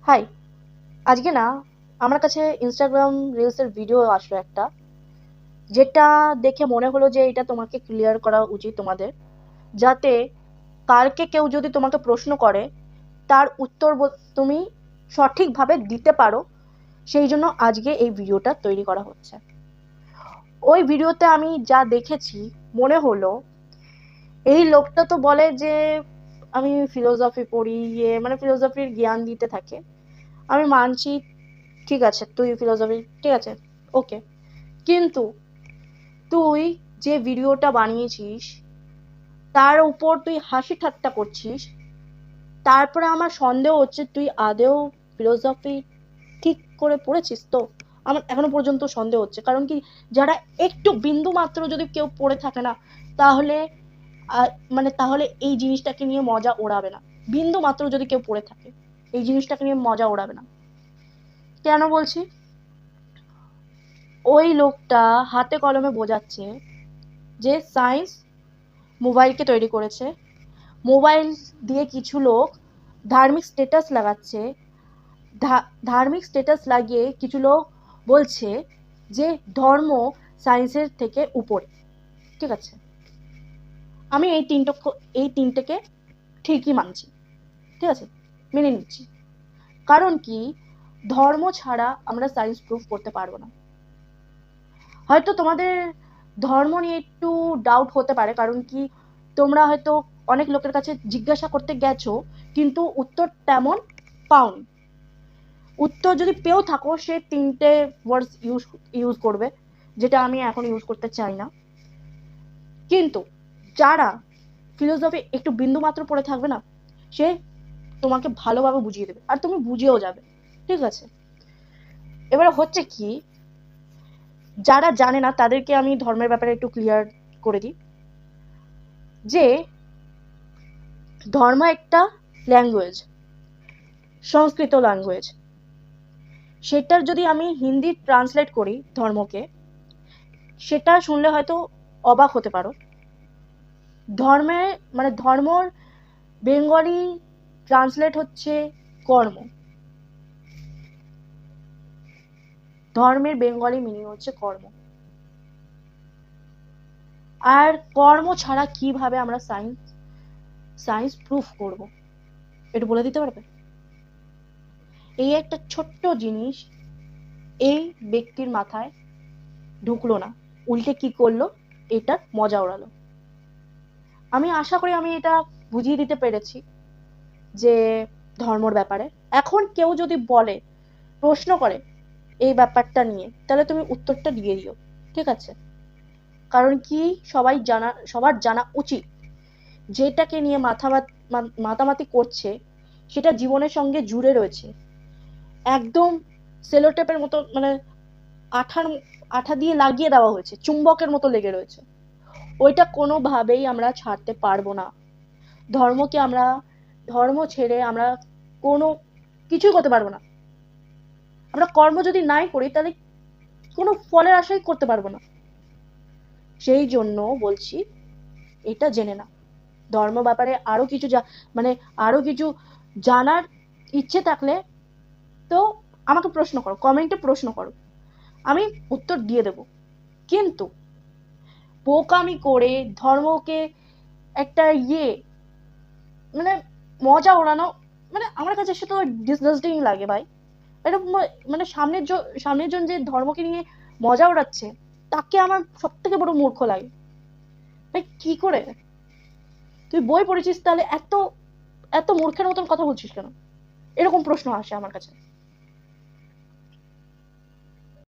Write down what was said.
High, আজকে না আমার কাছে ইনস্টাগ্রাম রিলসের ভিডিও আসলো একটা, যেটা দেখে মনে হলো যে এটা তোমাকে ক্লিয়ার করা উচিত তোমাদের, যাতে কালকে কেউ যদি তোমাকে প্রশ্ন করে তার উত্তর তুমি সঠিকভাবে দিতে পারো। সেই জন্য আজকে এই ভিডিওটা তৈরি করা হচ্ছে। ওই ভিডিওতে আমি যা দেখেছি, মনে হলো এই লোকটা তো বলে যে আমি ফিলোসফি পড়ি, মানে ফিলোসফির জ্ঞান দিতে থাকে। আমি মানছি, ঠিক আছে, তুই ফিলোসফি, ঠিক আছে, ওকে। কিন্তু তুই যে ভিডিওটা বানিয়েছিস তার উপর তুই হাসি ঠাট্টা করছিস। তারপরে আমার সন্দেহ হচ্ছে তুই আদেও ফিলোসফি ঠিক করে পড়েছিস তো। আমার এখনো পর্যন্ত সন্দেহ হচ্ছে, কারণ কি, যারা একটু বিন্দু মাত্র যদি কেউ পড়ে থাকে না, তাহলে তাহলে এই জিনিসটাকে নিয়ে মজা ওড়াবে না। বিন্দু মাত্র যদি কেউ পড়ে থাকে, এই জিনিসটাকে নিয়ে মজা ওড়াবে না। কেন বলছি? ওই লোকটা হাতে কলমে বোঝাচ্ছে যে সায়েন্স মোবাইলকে তৈরি করেছে। মোবাইল দিয়ে কিছু লোক ধার্মিক স্ট্যাটাস লাগাচ্ছে। ধার্মিক স্ট্যাটাস লাগিয়ে কিছু লোক বলছে যে ধর্ম সায়েন্সের থেকে উপরে। ঠিক আছে, আমি এই তিনটেকে ঠিকই মানছি, ঠিক আছে, মেনে নিচ্ছি। কারণ কি, ধর্ম ছাড়া আমরা সায়েন্স প্রুফ করতে পারবো না। হয়তো তোমাদের ধর্ম নিয়ে একটু ডাউট হতে পারে, কারণ কি, তোমরা হয়তো অনেক লোকের কাছে জিজ্ঞাসা করতে গেছো কিন্তু উত্তর তেমন পাওনি। উত্তর যদি পেয়েও থাকো, সে তিনটে ওয়ার্ডস ইউজ করবে, যেটা আমি এখন ইউজ করতে চাই না। কিন্তু যারা ফিলোসফি একটু বিন্দু মাত্র পড়ে থাকবে না, সে তোমাকে ভালোভাবে বুঝিয়ে দেবে, আর তুমি বুঝিয়েও যাবে। ঠিক আছে, এবারে হচ্ছে কি, যারা জানে না তাদেরকে আমি ধর্মের ব্যাপারে একটু ক্লিয়ার করে দিই যে ধর্ম একটা ল্যাঙ্গুয়েজ, সংস্কৃত ল্যাঙ্গুয়েজ। সেটার যদি আমি হিন্দি ট্রান্সলেট করি ধর্মকে, সেটা শুনলে হয়তো অবাক হতে পারো। ধর্মর বেঙ্গলি ট্রান্সলেট হচ্ছে কর্ম। ধর্মের বেঙ্গলি মিনিং হচ্ছে কর্ম। আর কর্ম ছাড়া কিভাবে আমরা সায়েন্স প্রুফ করব, একটু বলে দিতে পারবে? এই একটা ছোট্ট জিনিস এই ব্যক্তির মাথায় ঢুকলো না, উল্টে কি করলো, এটা মজা ওড়ালো। আমি আশা করি আমি এটা বুঝিয়ে দিতে পেরেছি যে ধর্মর ব্যাপারে। এখন কেউ যদি বলে, প্রশ্ন করে এই ব্যাপারটা নিয়ে, তাহলে তুমি উত্তরটা দিয়ে দিও, ঠিক আছে? কারণ কি, সবার জানা উচিত যেটাকে নিয়ে মাতামাতি করছে সেটা জীবনের সঙ্গে জুড়ে রয়েছে। একদম সেলোটেপের মতো, মানে আঠা দিয়ে লাগিয়ে দেওয়া হয়েছে, চুম্বকের মতো লেগে রয়েছে। ওইটা কোনোভাবেই আমরা ছাড়তে পারবো না। ধর্ম ছেড়ে আমরা কোনো কিছুই করতে পারবো না। আমরা কর্ম যদি নাই করি, তাহলে কোনো ফলের আশাই করতে পারবো না। সেই জন্য বলছি, এটা জেনে না। ধর্ম ব্যাপারে আরো কিছু জানার ইচ্ছে থাকলে তো আমাকে প্রশ্ন করো, কমেন্টে প্রশ্ন করো, আমি উত্তর দিয়ে দেব। কিন্তু বোকামি করে ধর্মকে একটা মানে মজা ওড়ানো, মানে আমার কাছে সেটা ডিসগাস্টিং লাগে ভাই। এটা সামনের জন যে ধর্মকে নিয়ে মজা ওড়াচ্ছে, তাকে আমার সব থেকে বড় মূর্খ লাগে। ভাই, কি করে তুই বই পড়েছিস, তাহলে এত এত মূর্খের মতন কথা বলছিস কেন? এরকম প্রশ্ন আসে আমার কাছে।